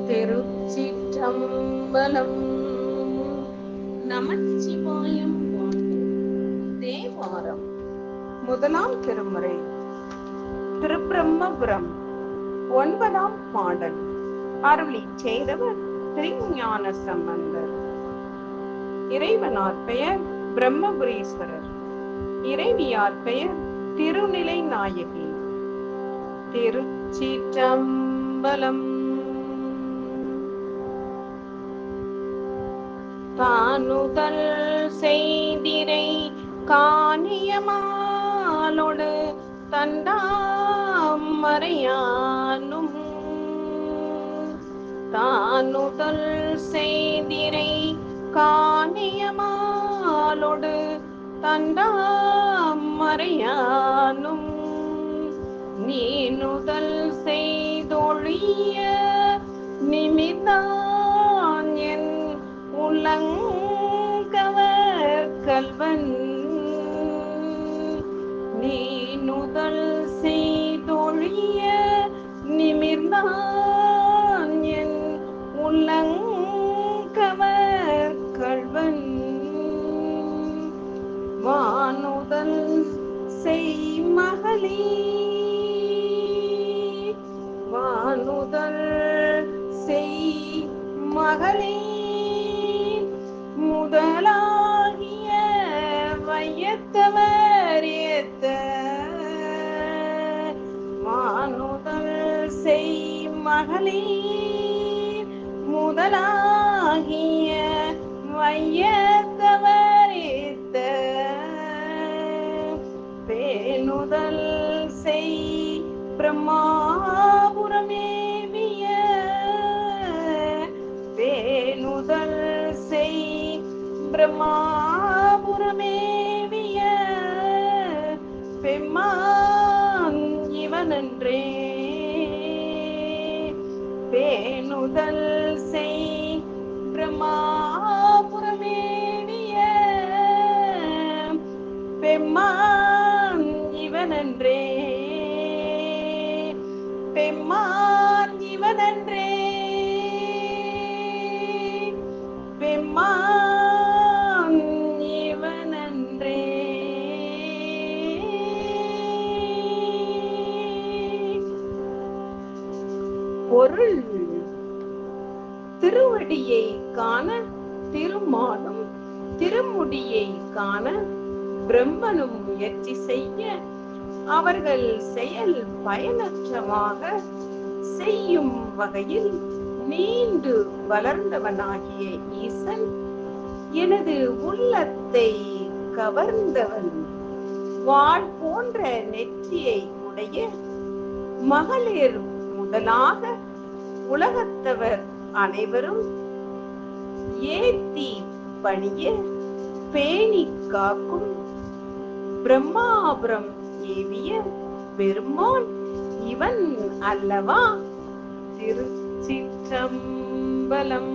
திருச்சிற்றம்பலம். நமச்சிவாயம் தேவாரம். முதலாம் திருமுறை திருப்பிரம்மபுரம். 9ஆம் பாடல். அருளி செய்தவர் திருஞான சம்பந்தர். இறைவனார் பெயர் பிரம்மபுரீஸ்வரர். இறைவியார் பெயர் திருநிலை நாயகி. திருச்சிற்றம்பலம். தானுதல் செய்திரை காணியமாலோடு தண்டாம் மறையானும். தானுதல் செய்திரை காணியமாலோடு தண்டாம் மறையானும். நீனுதல் செய்தொழிய நிமிர்ந்தான் என் உலங்கவர் கல்வன். நீனுதல் செய்தொழிய நிமிர்ந்தான் என் உலங்கவர் கல்வன். வானுதல் செய்மகளே, வானுதல் செய்மகளே, முதலாகிய வையத்தவர் ஏத்த. வானுதல் செய்மகளே, முதலாகிய வையத்தவர் ஏத்த. பேணுதல் செய் பிரம்மாபுரமேவிய. பேணுதல் செய் பிரம்மாபுரமேவிய. பெம்மான் இவனன்றே. பேணுதல் செய் பிரம்மாபுரமேவிய. பெம்மான் இவனன்றே. பெம்மான் இவனன்றே. பெம்மான் இவனன்றே. பொருள். திருவடியை காண திருமாலும் திருமுடியை காண பிரம்மனும் முயற்சி செய்ய அவர்கள் செயல் பயனற்றமாக செய்யும் வகையில் நீண்டு வளர்ந்தவனாகிய ஈசன் எனது உள்ளத்தை கவர்ந்தவன். வாள் போன்ற நெற்றியை உடைய மகளிர் முதலாக உலகத்தவர் அனைவரும் ஏத்தி பணிய பேணி காக்கும் பிரம்மாபுரம் ஏவிய பெருமான் இவன் அல்லவா? திருச்சிற்றம்பலம்.